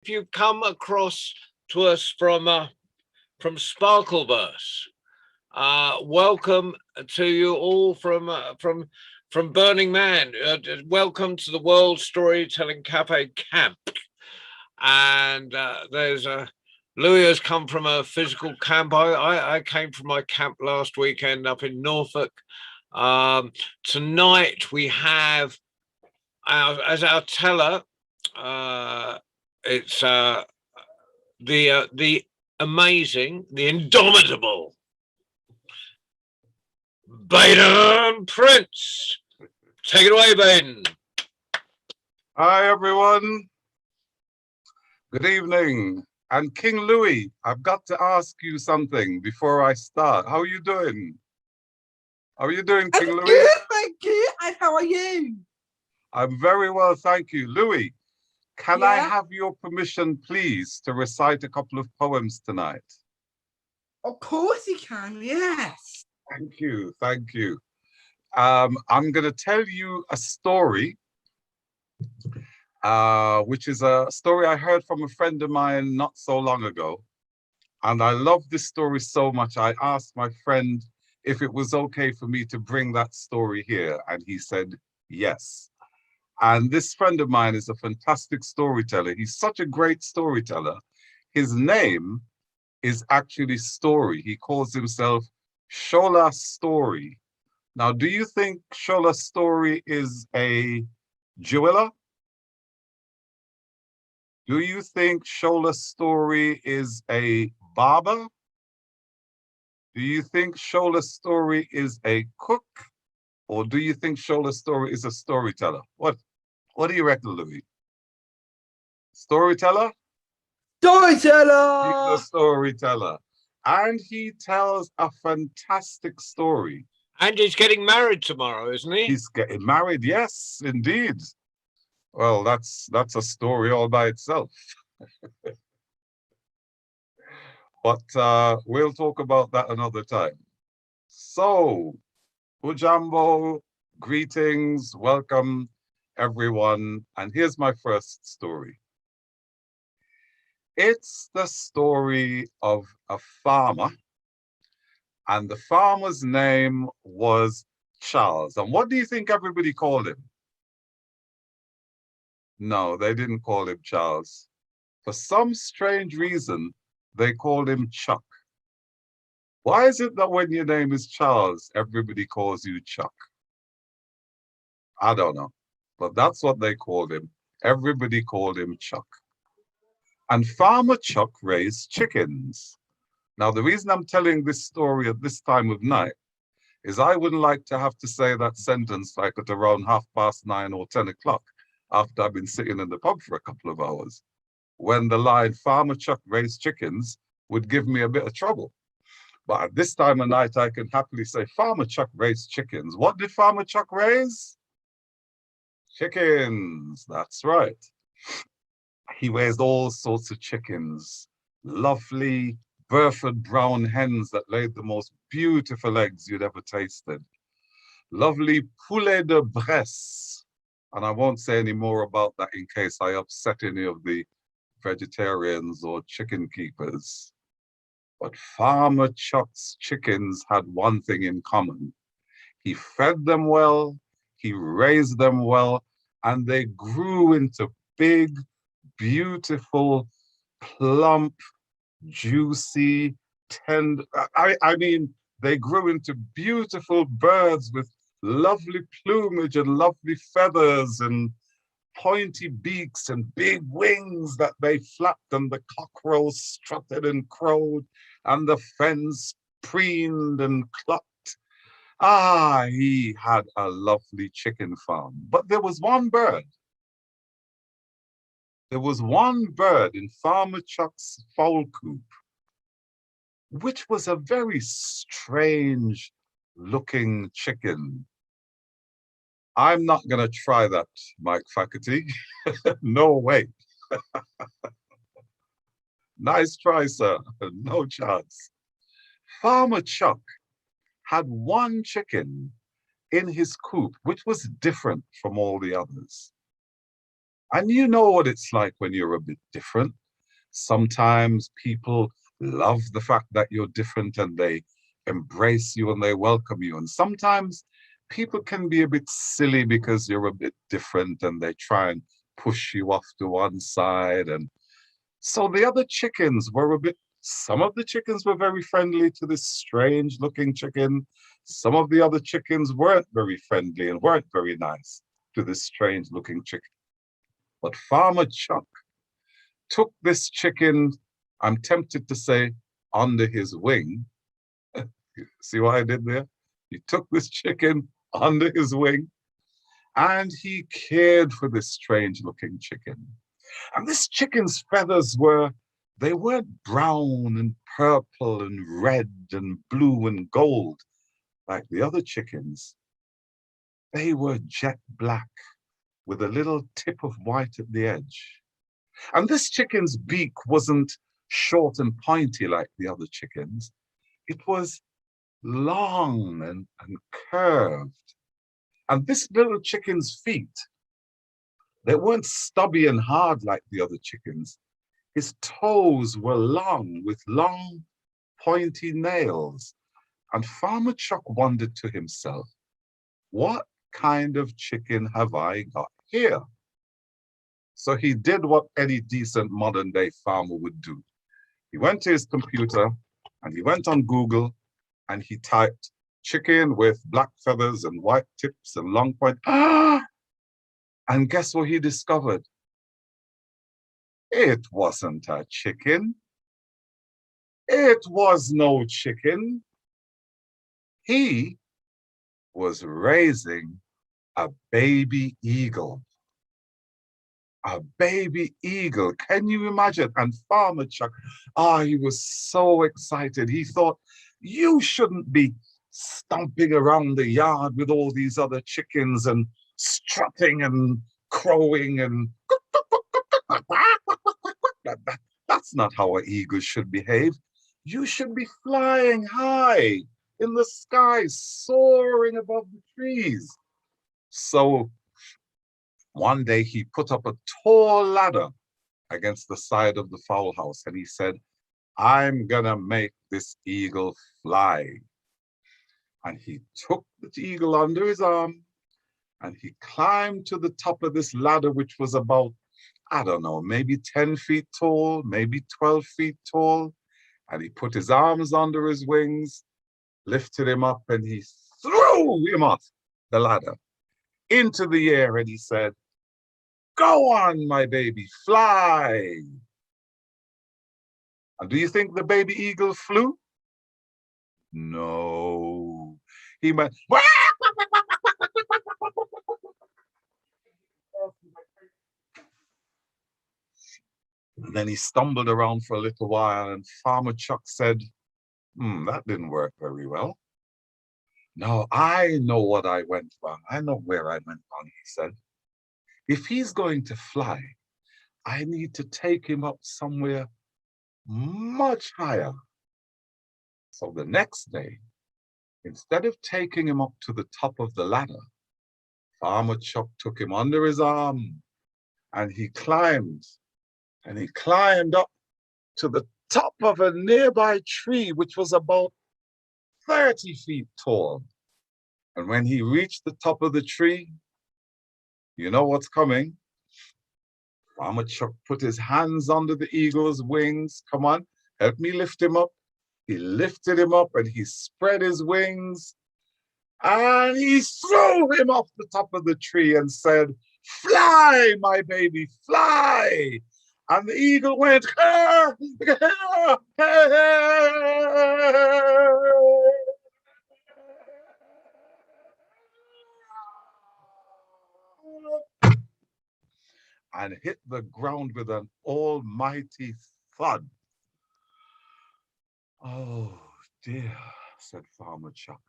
If you come across to us from Sparkleverse, welcome to you all from Burning Man. Welcome to the World Storytelling Cafe Camp. And there's a Louis has come from a physical camp. I came from my camp last weekend up in Norfolk. Tonight we have as our teller. It's the amazing, the indomitable Baden Prince. Take it away, Baden. Hi, everyone. Good evening. And King Louis, I've got to ask you something before I start. How are you doing? How are you doing, King Louis? Good, thank you. And how are you? I'm very well, thank you. Louis, can I Yeah? have your permission, please, to recite a couple of poems tonight? Of course you can, yes. Thank you, thank you. I'm going to tell you a story, which is a story I heard from a friend of mine not so long ago. And I love this story so much, I asked my friend if it was okay for me to bring that story here. And he said, yes. And this friend of mine is a fantastic storyteller. He's such a great storyteller. His name is actually Story. He calls himself Shola Story. Now, do you think Shola Story is a jeweler? Do you think Shola Story is a barber? Do you think Shola Story is a cook? Or do you think Shola Story is a storyteller? What do you reckon, Louis? Storyteller? Storyteller! He's a storyteller. And he tells a fantastic story. And he's getting married tomorrow, isn't he? He's getting married, yes, indeed. Well, that's a story all by itself. But we'll talk about that another time. So, Ujambo, greetings, welcome everyone. And here's my first story. It's the story of a farmer, and the farmer's name was Charles. And what do you think everybody called him? No, they didn't call him Charles. For some strange reason, they called him Chuck. Why is it that when your name is Charles, everybody calls you Chuck? I don't know, but that's what they called him. Everybody called him Chuck. And Farmer Chuck raised chickens. Now, the reason I'm telling this story at this time of night is I wouldn't like to have to say that sentence like at around 9:30 or 10 o'clock after I've been sitting in the pub for a couple of hours, when the line Farmer Chuck raised chickens would give me a bit of trouble. But at this time of night, I can happily say Farmer Chuck raised chickens. What did Farmer Chuck raise? Chickens, that's right. He raised all sorts of chickens, lovely Burford brown hens that laid the most beautiful eggs you'd ever tasted, lovely poulet de Bresse. And I won't say any more about that in case I upset any of the vegetarians or chicken keepers. But Farmer Chuck's chickens had one thing in common. He fed them well, he raised them well, and they grew into big, beautiful, plump, juicy, tender. I mean, they grew into beautiful birds with lovely plumage and lovely feathers and pointy beaks and big wings that they flapped, and the cockerels strutted and crowed, and the fens preened and clucked. Ah, he had a lovely chicken farm. But there was one bird. There was one bird in Farmer Chuck's fowl coop, which was a very strange looking chicken. I'm not going to try that, Mike Faculty. No way. Nice try, sir. No chance. Farmer Chuck had one chicken in his coop, which was different from all the others. And you know what it's like when you're a bit different. Sometimes people love the fact that you're different and they embrace you and they welcome you. And sometimes people can be a bit silly because you're a bit different and they try and push you off to one side. And so the other chickens were a bit, some of the chickens were very friendly to this strange looking chicken. Some of the other chickens weren't very friendly and weren't very nice to this strange looking chicken. But Farmer Chuck took this chicken, I'm tempted to say, under his wing. See what I did there? He took this chicken under his wing and he cared for this strange looking chicken. And this chicken's feathers they weren't brown and purple and red and blue and gold like the other chickens. They were jet black with a little tip of white at the edge. And this chicken's beak wasn't short and pointy like the other chickens. It was long and curved. And this little chicken's feet, they weren't stubby and hard like the other chickens. His toes were long with long, pointy nails. And Farmer Chuck wondered to himself, what kind of chicken have I got here? So he did what any decent modern day farmer would do. He went to his computer and he went on Google and he typed chicken with black feathers and white tips and long point. And guess what he discovered? It wasn't a chicken. It was no chicken. He was raising a baby eagle. A baby eagle. Can you imagine? And Farmer Chuck, he was so excited. He thought, you shouldn't be stomping around the yard with all these other chickens and strutting and crowing and that's not how an eagle should behave. You should be flying high in the sky, soaring above the trees. So one day he put up a tall ladder against the side of the fowl house and he said, I'm gonna make this eagle fly. And he took the eagle under his arm and he climbed to the top of this ladder, which was about, I don't know, maybe 10 feet tall, maybe 12 feet tall. And he put his arms under his wings, lifted him up, and he threw him off the ladder into the air. And he said, go on, my baby, fly. And do you think the baby eagle flew? No. He went, and then he stumbled around for a little while and Farmer Chuck said, that didn't work very well. No, I know what I went wrong. I know where I went wrong, he said. If he's going to fly, I need to take him up somewhere much higher. So the next day, instead of taking him up to the top of the ladder, Farmer Chuck took him under his arm and he climbed up to the top of a nearby tree, which was about 30 feet tall. And when he reached the top of the tree, you know what's coming? Farmer Chuck put his hands under the eagle's wings. Come on, help me lift him up. He lifted him up and he spread his wings and he threw him off the top of the tree and said, fly, my baby, fly. And the eagle went, and hit the ground with an almighty thud. Oh dear, said Farmer Chuck.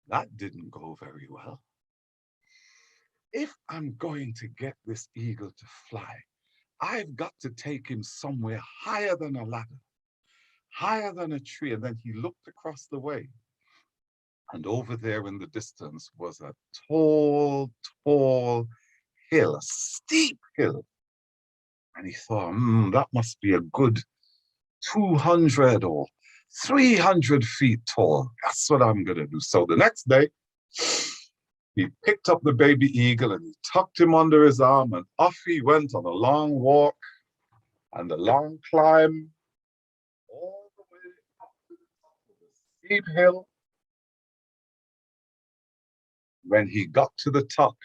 That didn't go very well. If I'm going to get this eagle to fly, I've got to take him somewhere higher than a ladder, higher than a tree. And then he looked across the way. And over there in the distance was a tall, hill, a steep hill. And he thought, that must be a good 200 or 300 feet tall. That's what I'm going to do. So the next day, he picked up the baby eagle and he tucked him under his arm, and off he went on a long walk and a long climb all the way up to the top of the steep hill. When he got to the top,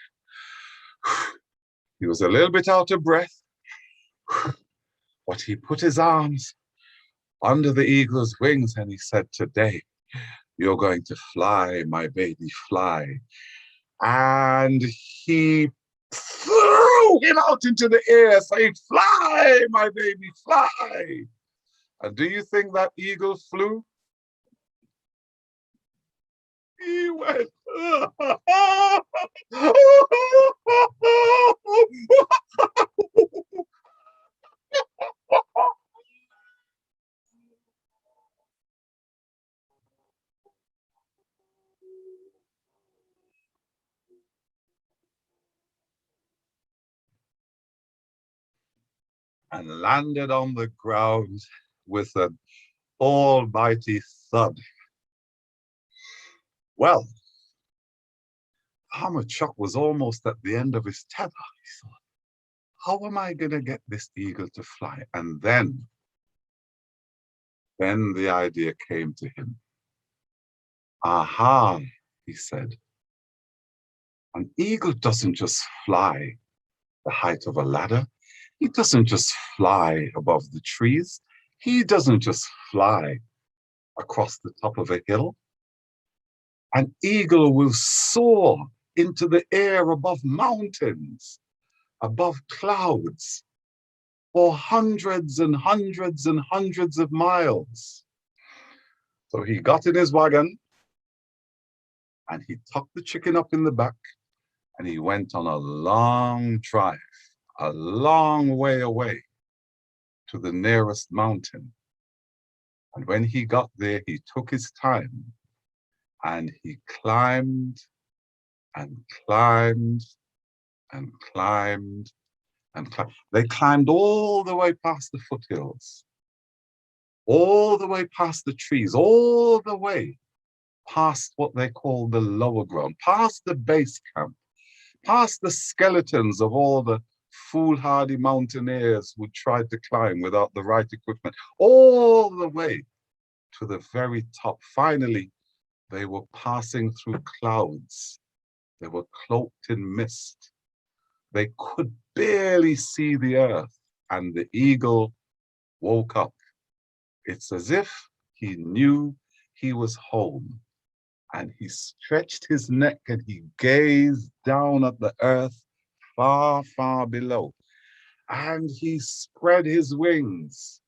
he was a little bit out of breath, but he put his arms under the eagle's wings and he said, "Today, you're going to fly, my baby, fly." And he threw him out into the air, saying, "Fly, my baby, fly." And do you think that eagle flew? He went. And landed on the ground with an almighty thud. Well, Farmer Chuck was almost at the end of his tether. He thought, how am I going to get this eagle to fly? And then the idea came to him. Aha, he said. An eagle doesn't just fly the height of a ladder. He doesn't just fly above the trees. He doesn't just fly across the top of a hill. An eagle will soar into the air above mountains, above clouds, for hundreds and hundreds and hundreds of miles. So he got in his wagon and he tucked the chicken up in the back and he went on a long drive, a long way away to the nearest mountain. And when he got there, he took his time and he climbed and climbed and climbed and climbed. They climbed all the way past the foothills, all the way past the trees, all the way past what they call the lower ground, past the base camp, past the skeletons of all the foolhardy mountaineers who tried to climb without the right equipment, all the way to the very top. Finally, they were passing through clouds. They were cloaked in mist. They could barely see the earth, and the eagle woke up. It's as if he knew he was home, and he stretched his neck and he gazed down at the earth far, far below. And he spread his wings,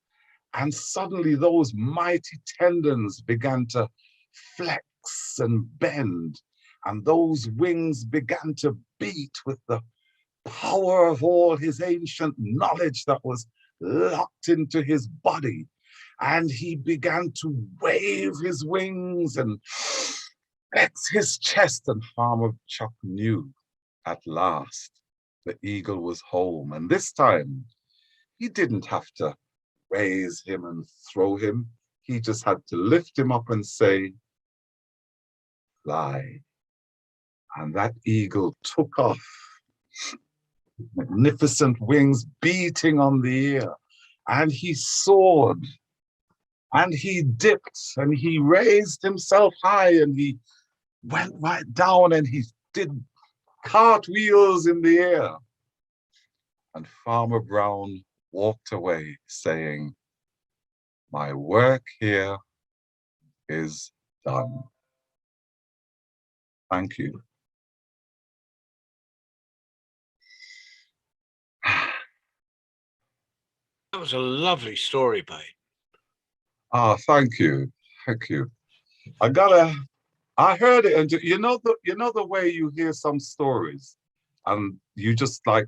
and suddenly those mighty tendons began to flex and bend, and those wings began to beat with the power of all his ancient knowledge that was locked into his body. And he began to wave his wings and flex his chest, and Farmer Chuck knew at last the eagle was home. And this time, he didn't have to raise him and throw him. He just had to lift him up and say, "Fly." And that eagle took off, magnificent wings beating on the air, and he soared, and he dipped, and he raised himself high, and he went right down, and he did cartwheels in the air. And Farmer Brown walked away saying, "My work here is done." Thank you. That was a lovely story, babe. Ah, thank you. Thank you. I heard it, and you know the way you hear some stories and you just like,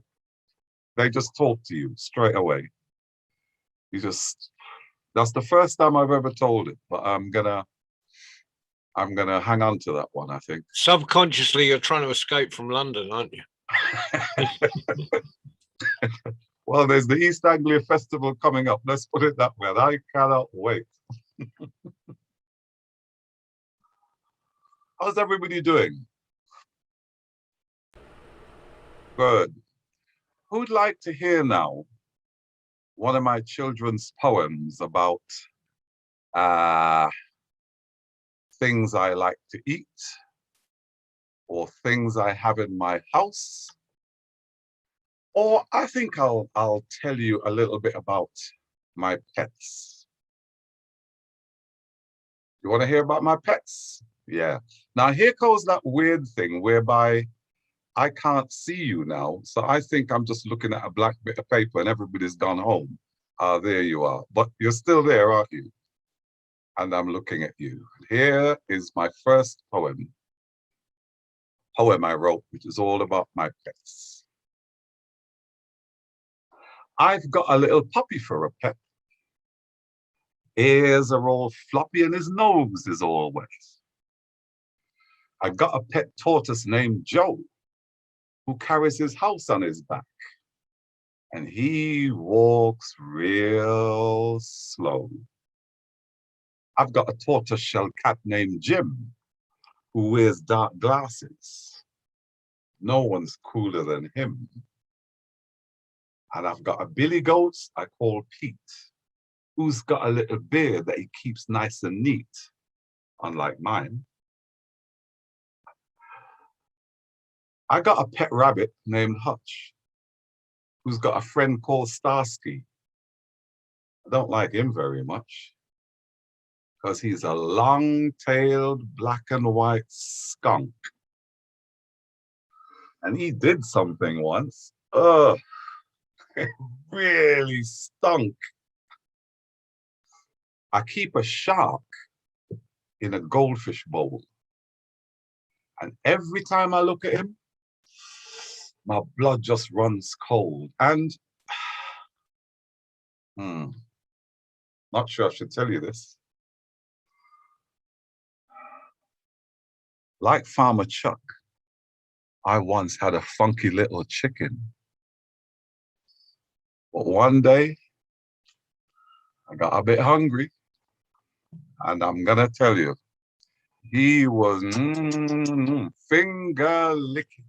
they just talk to you straight away. That's the first time I've ever told it, but I'm gonna hang on to that one, I think. Subconsciously, you're trying to escape from London, aren't you? Well, there's the East Anglia Festival coming up. Let's put it that way. I cannot wait. How's everybody doing? Good. Who'd like to hear now one of my children's poems about things I like to eat or things I have in my house? Or I think I'll tell you a little bit about my pets. You want to hear about my pets? Yeah. Now here goes that weird thing whereby I can't see you now. So I think I'm just looking at a black bit of paper and everybody's gone home. Ah, there you are. But you're still there, aren't you? And I'm looking at you. Here is my first poem I wrote, which is all about my pets. I've got a little puppy for a pet. Ears are all floppy and his nose is all wet. I've got a pet tortoise named Joe, who carries his house on his back. And he walks real slow. I've got a tortoiseshell cat named Jim, who wears dark glasses. No one's cooler than him. And I've got a billy goat I call Pete, who's got a little beard that he keeps nice and neat, unlike mine. I got a pet rabbit named Hutch, who's got a friend called Starsky. I don't like him very much, because he's a long-tailed black and white skunk. And he did something once. Ugh, it really stunk. I keep a shark in a goldfish bowl. And every time I look at him, my blood just runs cold. And not sure I should tell you this. Like Farmer Chuck, I once had a funky little chicken. But one day, I got a bit hungry, and I'm gonna tell you, he was finger licking.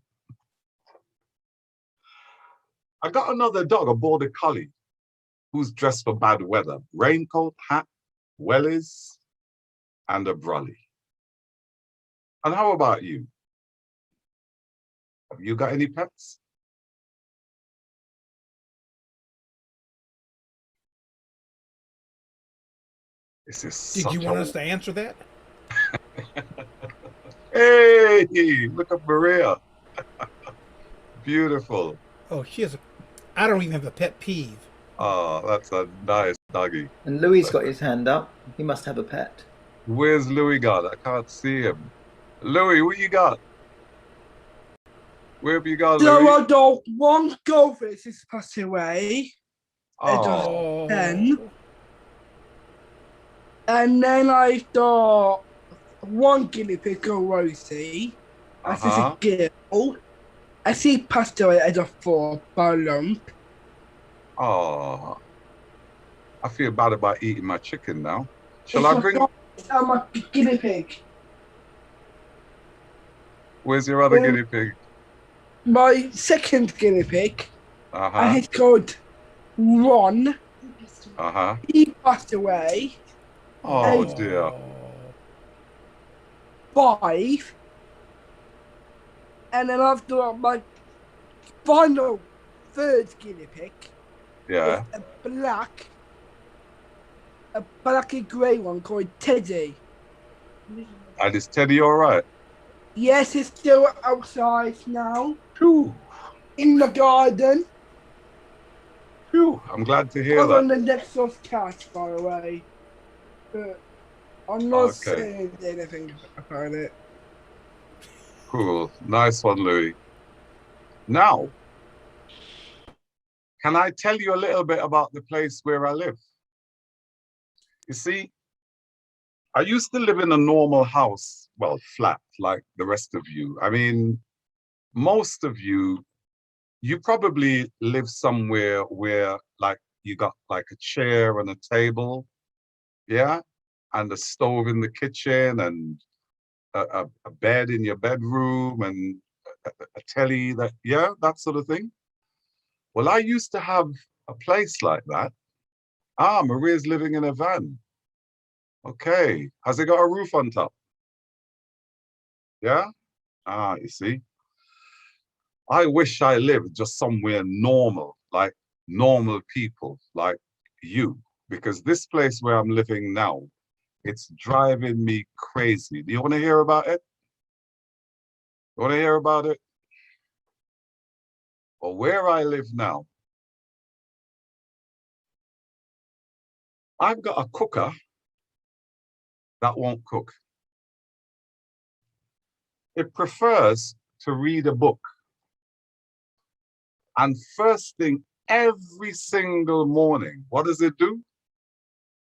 I got another dog, a border collie, who's dressed for bad weather. Raincoat, hat, wellies, and a brolly. And how about you? Have you got any pets? This is Did you want us to answer that? Hey, look at Maria. Beautiful. Oh, I don't even have a pet peeve. Oh, that's a nice doggy. And Louis's got his hand up. He must have a pet. Where's Louis got? I can't see him. Louis, what you got? Where have you got, So Louis? I got one goldfish is passed away. Oh, 10. And then I got one guinea pig called Rosie. That's just a girl. And she passed away at a 4 by a lump. oh. I feel bad about eating my chicken now. Shall I bring? I'm a guinea pig. Where's your other guinea pig? My second guinea pig. And he's called Ron. He passed away. Oh dear. 5. And then I've got my final third guinea pig. Yeah. A black and grey one called Teddy. And is Teddy all right? Yes, it's still outside now. Phew. In the garden. Phew. I'm glad to hear I'm that. on the next of cat, by the way. But I'm not saying anything about it. Cool. Nice one, Louis. Now, can I tell you a little bit about the place where I live? You see, I used to live in a normal house, well, flat, like the rest of you. I mean, most of you You probably live somewhere where like you got like a chair and a table, yeah, and a stove in the kitchen and a bed in your bedroom and a telly that, yeah, that sort of thing. Well, I used to have a place like that. Ah, Maria's living in a van. Okay. Has it got a roof on top? Yeah? Ah, you see. I wish I lived just somewhere normal, like normal people, like you. Because this place where I'm living now, it's driving me crazy. Do you want to hear about it? You want to hear about it? Well, where I live now, I've got a cooker that won't cook. It prefers to read a book. And first thing, every single morning, what does it do?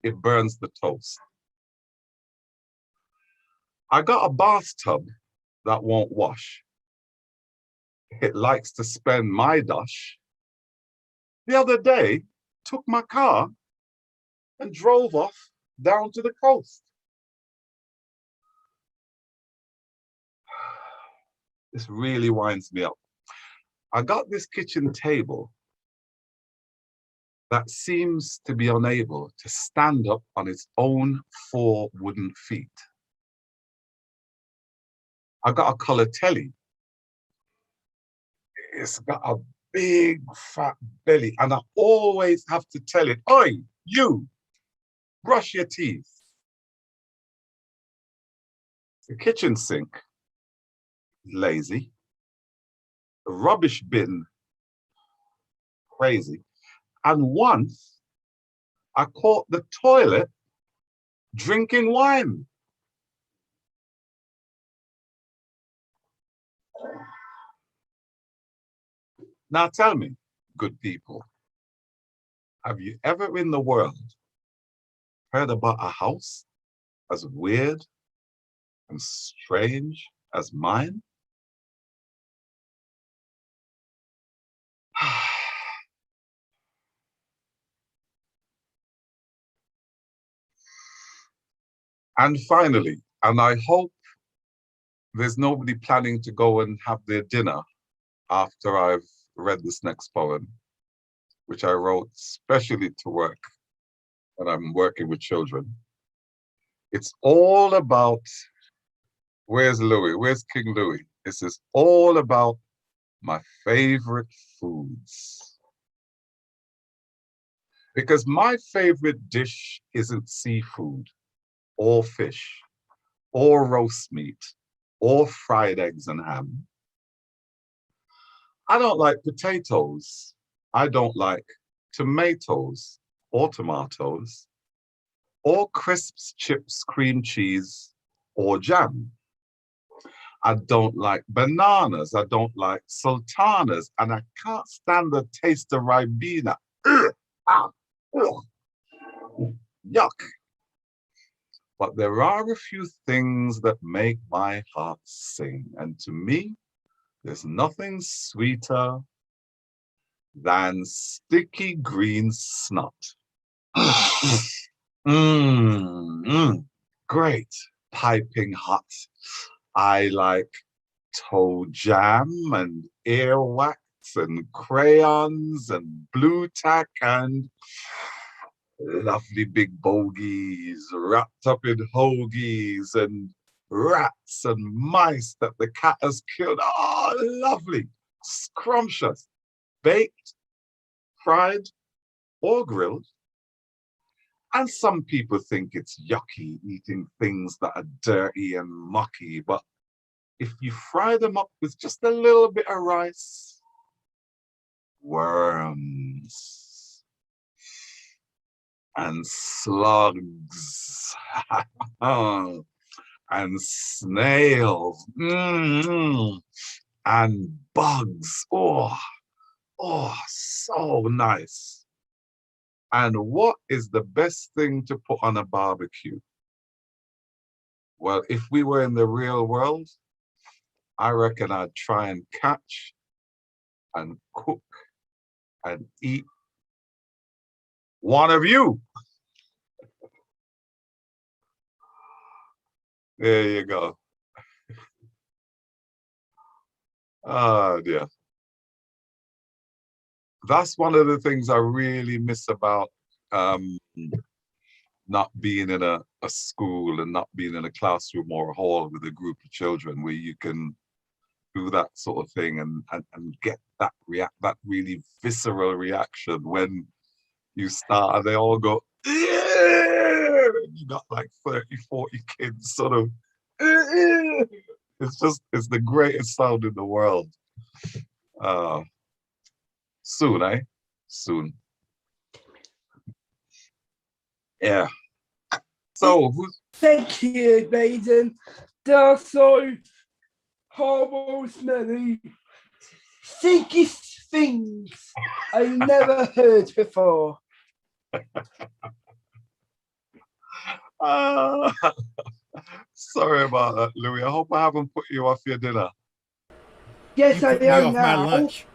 It burns the toast. I got a bathtub that won't wash. It likes to spend my dash. The other day, took my car and drove off down to the coast. This really winds me up. I got this kitchen table that seems to be unable to stand up on its own 4 wooden feet. I got a color telly. It's got a big fat belly, and I always have to tell it, "Oi, you, brush your teeth." The kitchen sink is lazy. The rubbish bin, crazy. And once I caught the toilet drinking wine. Now tell me, good people, have you ever in the world heard about a house as weird and strange as mine? And finally, and I hope there's nobody planning to go and have their dinner after I've read this next poem, which I wrote specially to work when I'm working with children. It's all about, where's Louis? Where's King Louis? This is all about my favorite foods. Because my favorite dish isn't seafood or fish or roast meat or fried eggs and ham. I don't like potatoes. I don't like tomatoes or tomatoes or crisps, chips, cream cheese or jam. I don't like bananas. I don't like sultanas. And I can't stand the taste of Ribena. Ugh, ah, ugh. Yuck. But there are a few things that make my heart sing. And to me, there's nothing sweeter than sticky green snot. Great, piping hot. I like toe jam and earwax and crayons and blue tack and lovely big bogies wrapped up in hoagies and rats and mice that the cat has killed. Oh, lovely, scrumptious, baked, fried, or grilled. And some people think it's yucky eating things that are dirty and mucky, but if you fry them up with just a little bit of rice, worms and slugs and snails and bugs. Oh, so nice. And what is the best thing to put on a barbecue? Well, if we were in the real world, I reckon I'd try and catch and cook and eat one of you. There you go. Oh dear. That's one of the things I really miss about not being in a school and not being in a classroom or a hall with a group of children where you can do that sort of thing and get that that really visceral reaction when you start and they all go, "Yeah!" And you got like 30, 40 kids sort of, "Yeah!" It's the greatest sound in the world. Soon, eh? Soon. Yeah. So who's Thank you, Baden. There are so horrible, smelly, stinky things I never heard before. sorry about that, Louis. I hope I haven't put you off your dinner. Yes, You I put me am off my now. lunch.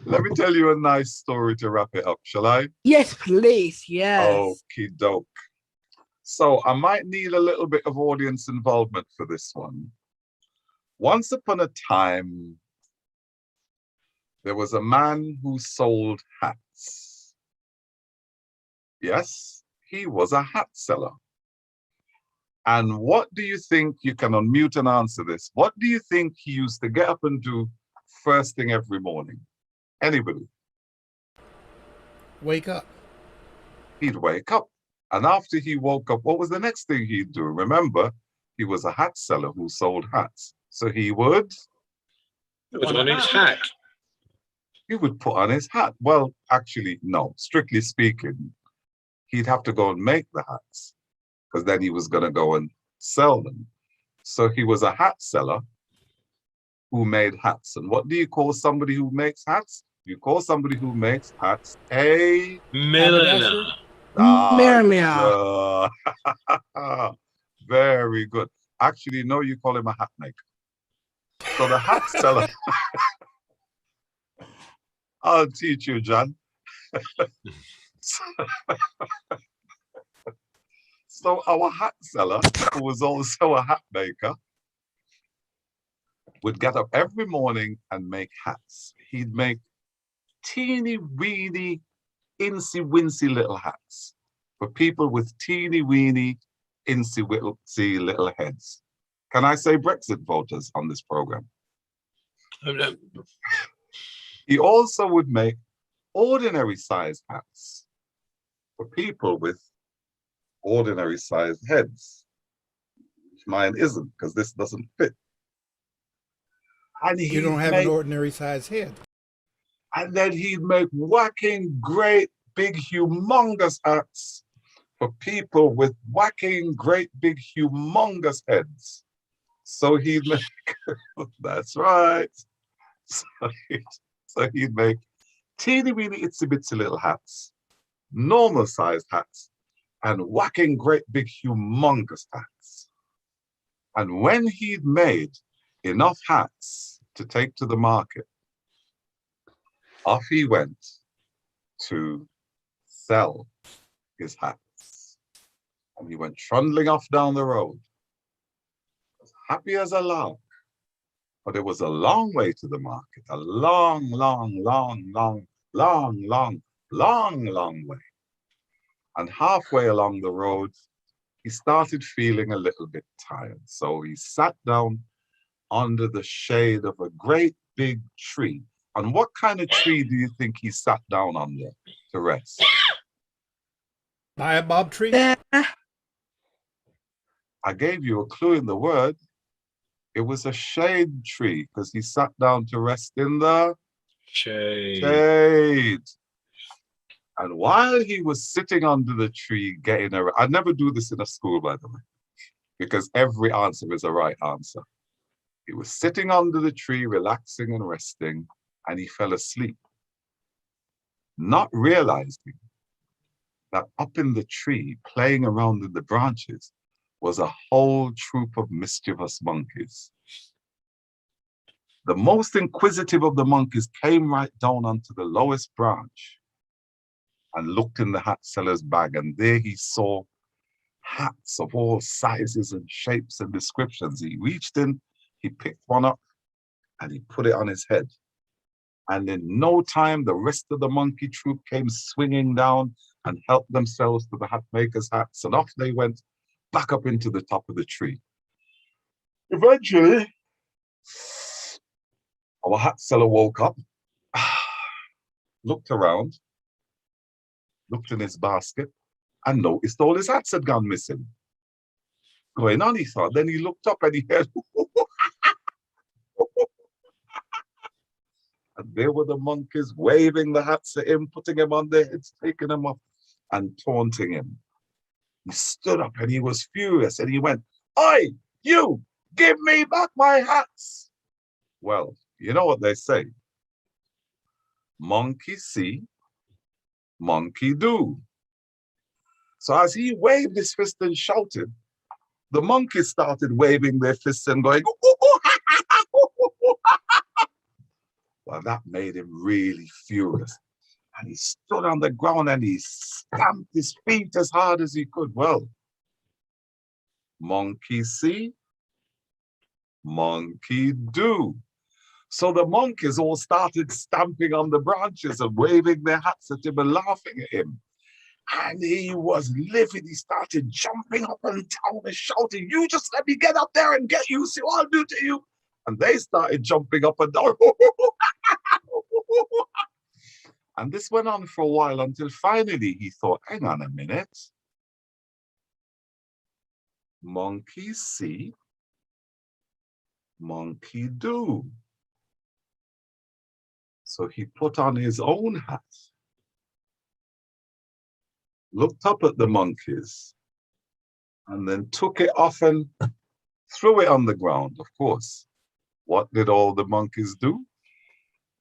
Let me tell you a nice story to wrap it up, shall I? Yes, please. Yes. Okie doke. So I might need a little bit of audience involvement for this one. Once upon a time, there was a man who sold hats. Yes, he was a hat seller. And what do you think, you can unmute and answer this, what do you think he used to get up and do first thing every morning? Anybody? Wake up. He'd wake up. And after he woke up, what was the next thing he'd do? Remember, he was a hat seller who sold hats. So he would Put on his hat. put on his hat. Well, actually, no, strictly speaking, he'd have to go and make the hats because then he was going to go and sell them. So he was a hat seller who made hats. And what do you call somebody who makes hats? You call somebody who makes hats a Milliner. Melia. Very good. Actually, no, you call him a hat maker. So the hat seller. I'll teach you, John. So our hat seller, who was also a hat maker, would get up every morning and make hats. He'd make teeny weeny, insy wincy little hats for people with teeny weeny, insy wincy little heads. Can I say Brexit voters on this program? He also would make ordinary sized hats for people with ordinary sized heads. Mine isn't, because this doesn't fit. And You don't have an ordinary size head. And then he'd make whacking great big humongous hats for people with whacking great big humongous heads. So he'd make, that's right. So he'd make teeny weeny itsy bitsy little hats, normal sized hats, and whacking great big humongous hats. And when he'd made enough hats to take to the market, off he went to sell his hats. And he went trundling off down the road, as happy as a lark. But it was a long way to the market, a long, long, long, long, long, long, long, long way. And halfway along the road, he started feeling a little bit tired. So he sat down under the shade of a great big tree. And what kind of tree do you think he sat down under to rest? Baobab tree? I gave you a clue in the word. It was a shade tree because he sat down to rest in the shade. And while he was sitting under the tree getting a, I never do this in a school, by the way, because every answer is a right answer. He was sitting under the tree, relaxing and resting, and he fell asleep, not realizing that up in the tree, playing around in the branches, was a whole troop of mischievous monkeys. The most inquisitive of the monkeys came right down onto the lowest branch and looked in the hat seller's bag, and there he saw hats of all sizes and shapes and descriptions. He reached in, he picked one up, and he put it on his head. And in no time, the rest of the monkey troop came swinging down and helped themselves to the hat maker's hats, and off they went back up into the top of the tree. Eventually, our hat seller woke up, looked around, looked in his basket, and noticed all his hats had gone missing. Going on, he thought. Then he looked up and he heard, and there were the monkeys waving the hats at him, putting him on their heads, taking them off, and taunting him. He stood up and he was furious and he went, "Oi, you, give me back my hats." Well, you know what they say. Monkey see, monkey do. So as he waved his fist and shouted, the monkeys started waving their fists and going, "Ooh, ooh, ooh, ha, ha, ha, ooh, ooh, ooh, ha, ha, ha." Well, that made him really furious. And he stood on the ground and he stamped his feet as hard as he could. Well, monkey see, monkey do. So the monkeys all started stamping on the branches and waving their hats at him and laughing at him. And he was livid. He started jumping up and down and shouting, "You just let me get up there and get you, see what I'll do to you." And they started jumping up and down. And this went on for a while until finally he thought, hang on a minute. Monkey see, monkey do. So he put on his own hat, looked up at the monkeys, and then took it off and threw it on the ground, of course. What did all the monkeys do?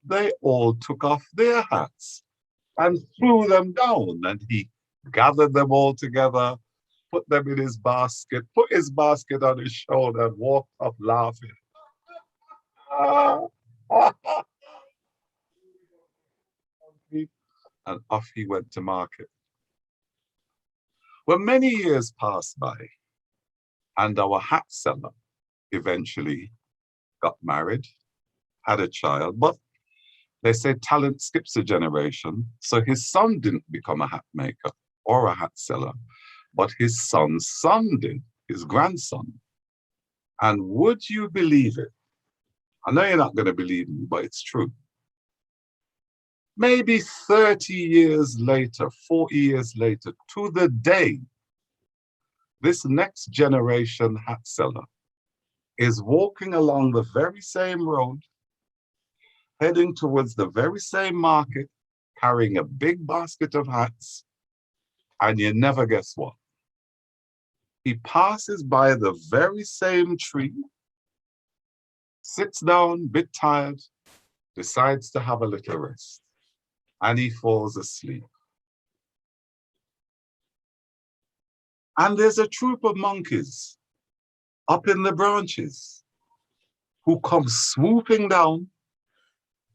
They all took off their hats and threw them down, and he gathered them all together, put them in his basket, put his basket on his shoulder, and walked off laughing. And off he went to market. Well, many years passed by, and our hat seller eventually got married, had a child, but they say talent skips a generation, so his son didn't become a hat maker or a hat seller, but his son's son did, his grandson. And would you believe it? I know you're not going to believe me, but it's true. Maybe 30 years later, 40 years later, to the day, this next generation hat seller is walking along the very same road, heading towards the very same market, carrying a big basket of hats, and you never guess what? He passes by the very same tree, sits down, bit tired, decides to have a little rest, and he falls asleep. And there's a troop of monkeys up in the branches who come swooping down,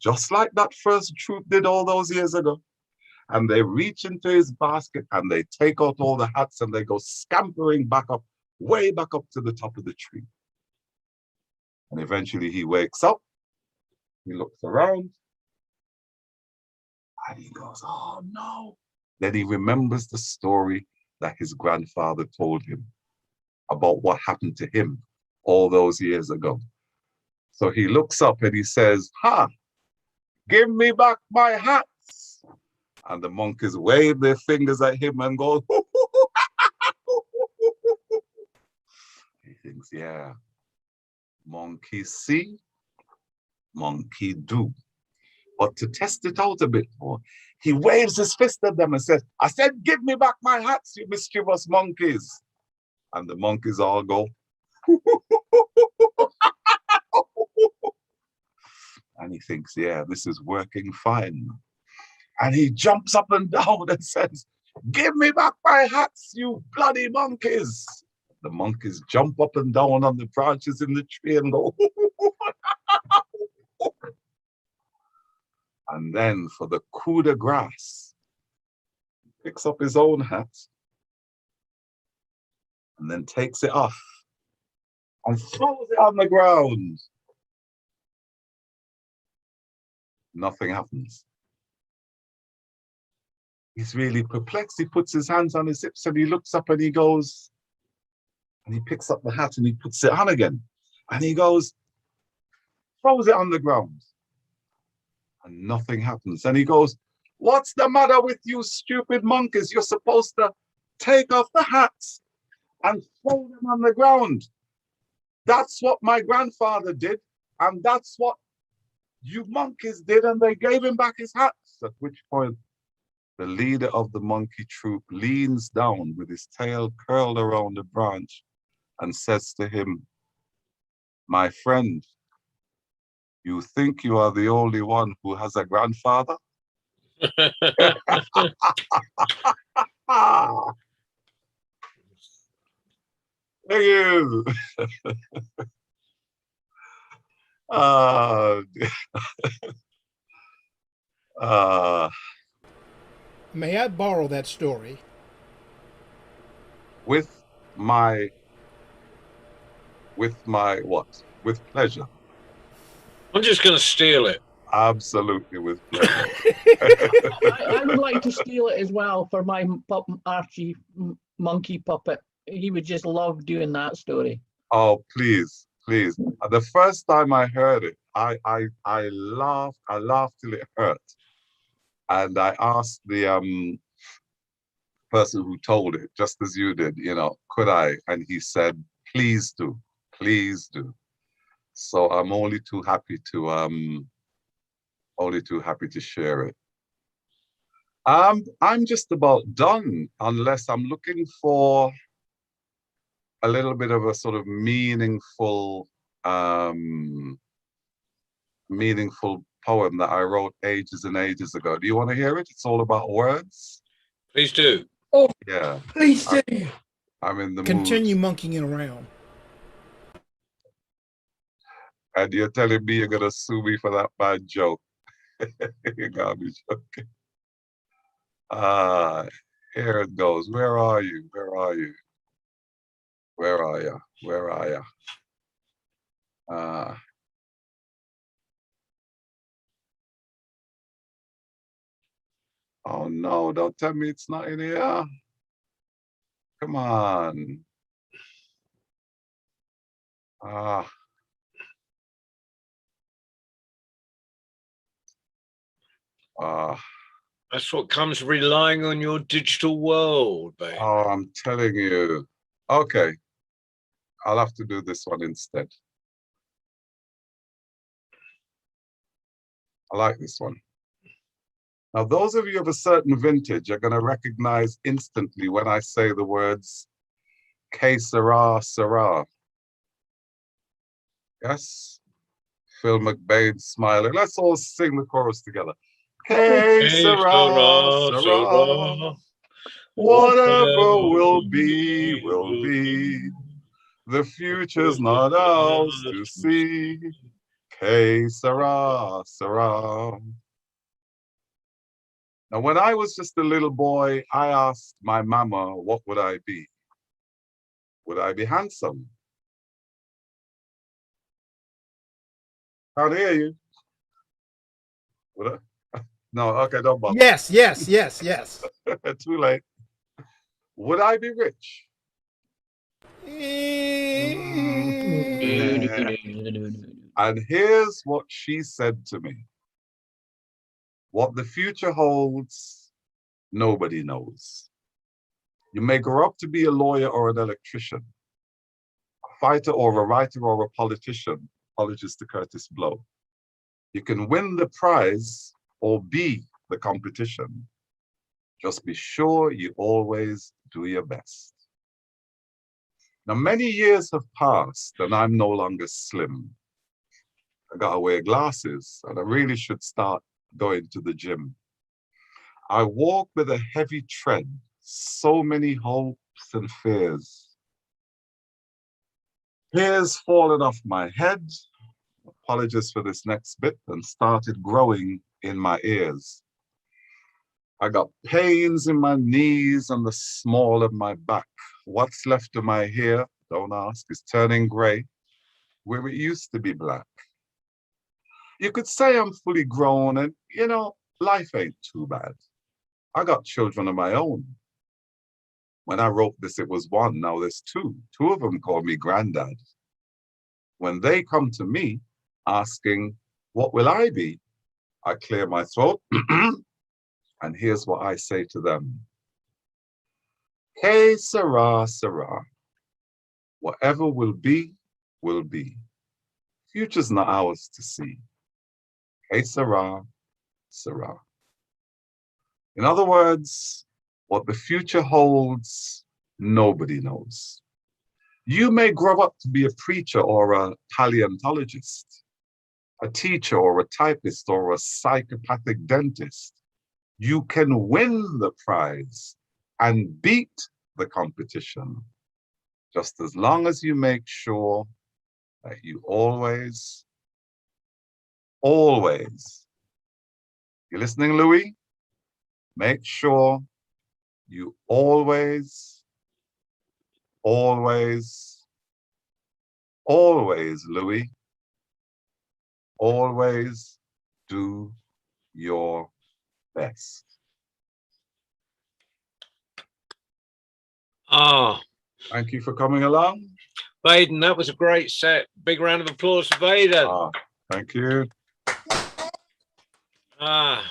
just like that first troop did all those years ago. And they reach into his basket and they take out all the hats and they go scampering back up, way back up to the top of the tree. And eventually he wakes up, he looks around, and he goes, "Oh no." Then he remembers the story that his grandfather told him about what happened to him all those years ago. So he looks up and he says, "Ha, give me back my hats." And the monkeys wave their fingers at him and go, he thinks, yeah, monkey see, monkey do. But to test it out a bit more, he waves his fist at them and says, "I said, give me back my hats, you mischievous monkeys." And the monkeys all go, and he thinks, yeah, this is working fine. And he jumps up and down and says, "Give me back my hats, you bloody monkeys." The monkeys jump up and down on the branches in the tree and go, And then for the coup de grace, he picks up his own hat and then takes it off and throws it on the ground. Nothing happens. He's really perplexed. He puts his hands on his hips and he looks up and he goes, and he picks up the hat and he puts it on again. And he goes, throws it on the ground. And nothing happens. And he goes, what's the matter with you stupid monkeys? You're supposed to take off the hats and throw them on the ground. That's what my grandfather did. And that's what you monkeys did. And they gave him back his hats. At which point, the leader of the monkey troop leans down with his tail curled around a branch and says to him, my friend, you think you are the only one who has a grandfather? Thank you. May I borrow that story? With what? With pleasure. I'm just going to steal it. Absolutely, with pleasure. I would like to steal it as well for my Archie monkey puppet. He would just love doing that story. Oh, please, please. The first time I heard it, I laughed till it hurt. And I asked the person who told it, just as you did, could I? And he said, please do, please do. So I'm only too happy to share it. I'm just about done, unless I'm looking for a little bit of a sort of meaningful poem that I wrote ages and ages ago. Do you want to hear it? It's all about words. Please do. Oh, yeah. Please do. I'm in the Continue mood. monkeying around. And you're telling me you're gonna sue me for that bad joke. You gotta be joking. Here it goes. Where are you? Where are you? Where are you? Where are you? Oh no, don't tell me it's not in here. Come on. That's what comes relying on your digital world, babe. Oh, I'm telling you. Okay. I'll have to do this one instead. I like this one. Now, those of you of a certain vintage are going to recognize instantly when I say the words, que sera, sera. Yes? Phil McBain smiling. Let's all sing the chorus together. Que sera, sera. Whatever will be, will be. The future's not ours to see. Que sera, sera. Now, when I was just a little boy, I asked my mama, what would I be? Would I be handsome? Can't hear you. Would I? No, okay, don't bother. Yes, yes, yes, yes. Too late. Would I be rich? And here's what she said to me. What the future holds, nobody knows. You may grow up to be a lawyer or an electrician, a fighter or a writer or a politician, apologies to Curtis Blow. You can win the prize or be the competition. Just be sure you always do your best. Now, many years have passed and I'm no longer slim. I gotta wear glasses and I really should start going to the gym. I walk with a heavy tread, so many hopes and fears. Hairs falling off my head, apologies for this next bit, and started growing in my ears. I got pains in my knees and the small of my back. What's left of my hair, don't ask, is turning gray, where it used to be black. You could say I'm fully grown and, you know, life ain't too bad. I got children of my own. When I wrote this, it was one, now there's two. Two of them call me granddad. When they come to me asking, what will I be? I clear my throat, and here's what I say to them. Hey, Sarah, Sarah, whatever will be, will be. Future's not ours to see. Hey, Sarah, Sarah. In other words, what the future holds, nobody knows. You may grow up to be a preacher or a paleontologist, a teacher or a typist or a psychopathic dentist. You can win the prize and beat the competition, just as long as you make sure that you always, you listening, Louis? Make sure you always, Louis, always do your best. Ah, Thank you for coming along. Baden, that was a great set. Big round of applause for Baden. Thank you. Ah,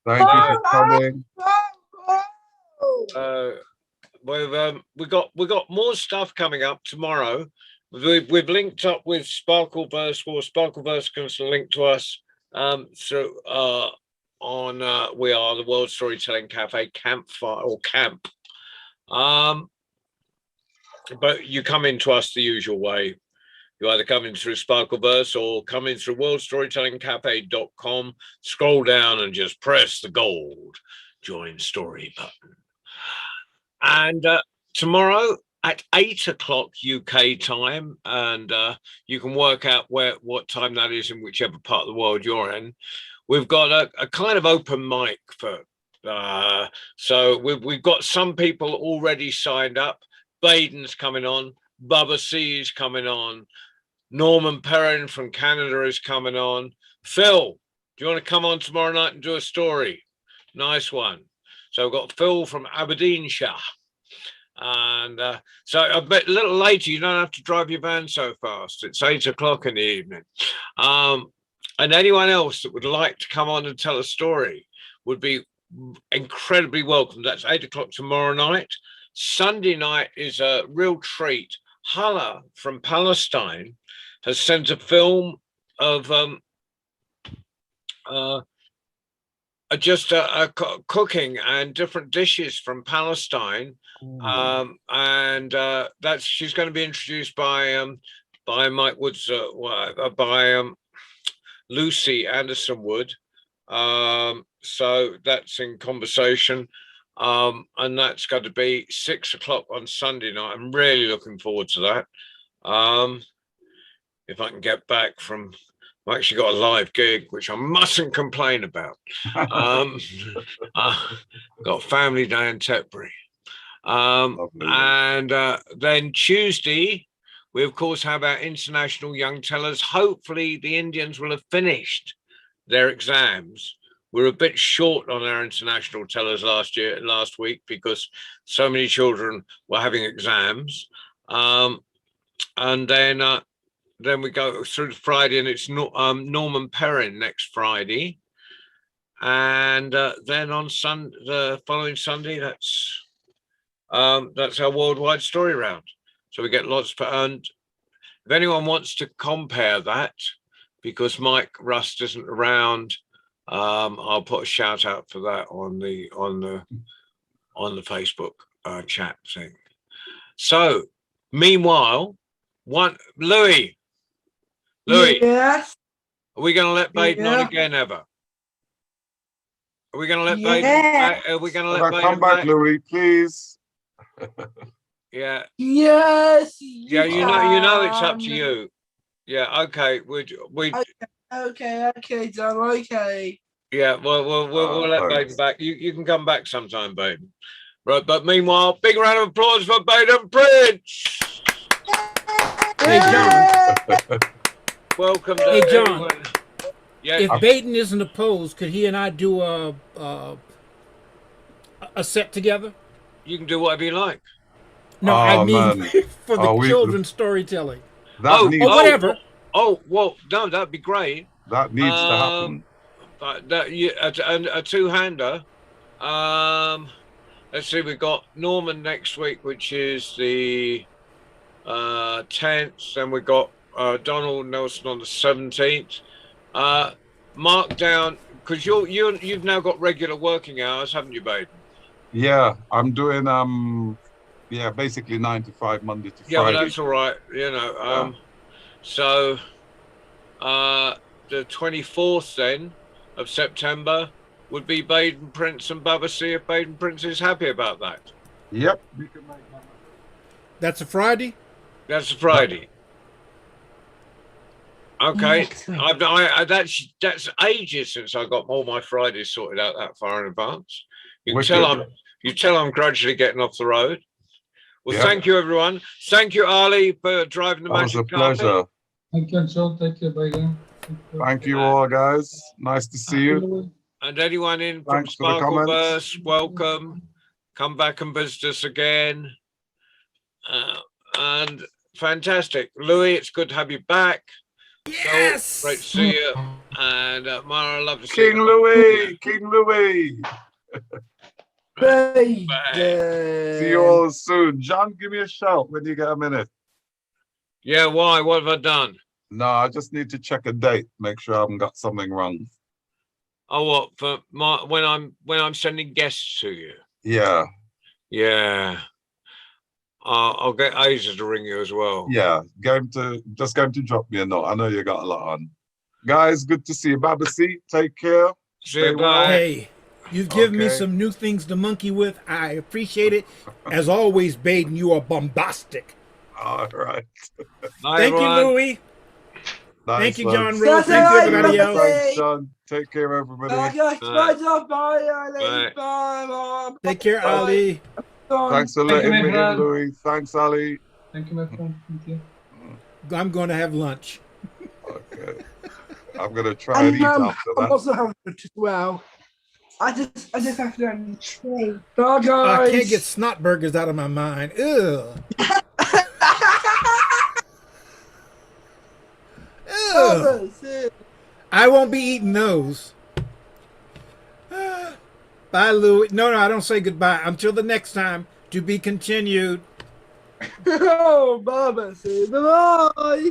Thank you for coming. we got more stuff coming up tomorrow. We've linked up with Sparkleverse, or Sparkleverse can link to us through on we are the World Storytelling Cafe Campfire or Camp. But you come in to us the usual way. You either come in through Sparkleverse or come in through worldstorytellingcafe.com, scroll down and just press the gold join story button. And tomorrow at 8 o'clock UK time, and you can work out what time that is in whichever part of the world you're in. We've got a kind of open mic for, so we've got some people already signed up. Baden's coming on, Bubba C's coming on, Norman Perrin from Canada is coming on. Phil, do you want to come on tomorrow night and do a story? Nice one. So we've got Phil from Aberdeenshire. And so a little later, you don't have to drive your van so fast. It's 8 o'clock in the evening. And anyone else that would like to come on and tell a story would be incredibly welcome. That's 8 o'clock tomorrow night. Sunday night is a real treat. Hala from Palestine has sent a film of just cooking and different dishes from Palestine, and that's she's going to be introduced by Mike Woods, by Lucy Anderson Wood. So that's in conversation. And that's got to be 6 o'clock on Sunday night. I'm really looking forward to that. If I can get back from, I've actually got a live gig, which I mustn't complain about. Got family day in Tetbury. And then Tuesday, we of course have our international young tellers. Hopefully the Indians will have finished their exams. We're a bit short on our international tellers last week because so many children were having exams. And then we go through Friday, and it's Norman Perrin next Friday. And then on the following Sunday, that's our worldwide story round. So we get lots. And if anyone wants to compare that, because Mike Rust isn't around, I'll put a shout out for that on the Facebook chat thing. So meanwhile, Louis, Yes. are we going to let Baden on again ever? Are we going to let Baden? Are we going to let Baden come back, Louis, please? Yeah. Yes. Yeah, you know, it's up to you. Yeah. Okay. We. Okay, John. Okay. Yeah. Well, we'll let thanks. Baden back. You can come back sometime, Baden. Right. But meanwhile, big round of applause for Baden Prince. Hey, John. Welcome to Hey, John. everyone. Yeah. If Baden isn't opposed, could he and I do a set together? You can do whatever you like. No, Oh, I mean man. for the Oh, children's storytelling. That needs, whatever. Well, no, that'd be great. that needs to happen. But a two-hander. Let's see, we've got Norman next week, which is the 10th. Then we've got Donald Nelson on the 17th. Mark down, because you've now got regular working hours, haven't you, Baden? Yeah, I'm doing basically 9 to 5 Monday to Yeah, Friday. but that's all right. So the 24th then of September would be Baden Prince and Babassi if Baden Prince is happy about that. Yep, we can make that. That's a Friday? That's a Friday. Okay. Excellent. That's ages since I got all my Fridays sorted out that far in advance. You Wicked. tell I'm gradually getting off the road. Well, Yeah. thank you, everyone. Thank you, Ali, for driving the That was a magic carpet. pleasure. Thank you, Joe. Thank you, Baden. Thank you all, guys. Nice to see you. And anyone in from Thanks for the comments. Sparkleverse, welcome. Come back and visit us again. And fantastic. Louis, it's good to have you back. Yes! So, great to see you. And Mara, love to see King you. Louis, King Louis. Baden. See you all soon. John, give me a shout when you get a minute. Yeah, why? What have I done? No, I just need to check a date, make sure I haven't got something wrong. Oh, what for when I'm sending guests to you? Yeah, Yeah. I'll get Asia to ring you as well. yeah. Going to drop me a note. I know you got a lot on. Guys, good to see you. Babassi, take care. See you, Stay well. bye. Hey, you've given me Okay. some new things to monkey with. I appreciate it. As always, Baden, you are bombastic. All right. Bye, Thank everyone. you, Louis. Nice Thank you, one. John Rose. Thank you, everybody else. Thanks, John. Take care, everybody. Bye. Bye. Bye. Take care, Ali. Thanks for Thank you, letting my me in, friend. Louis. Thanks, Ali. Thank you, my friend. Thank you. I'm going to have lunch. Okay. I'm gonna try and eat And after I'm that. also having it as well. I just have to have a tray. Bye, guys. I can't get snot burgers out of my mind. Ugh. Ugh. I won't be eating those. Bye, Louis. No, I don't say goodbye. Until the next time, to be continued. Oh, Baba, say bye.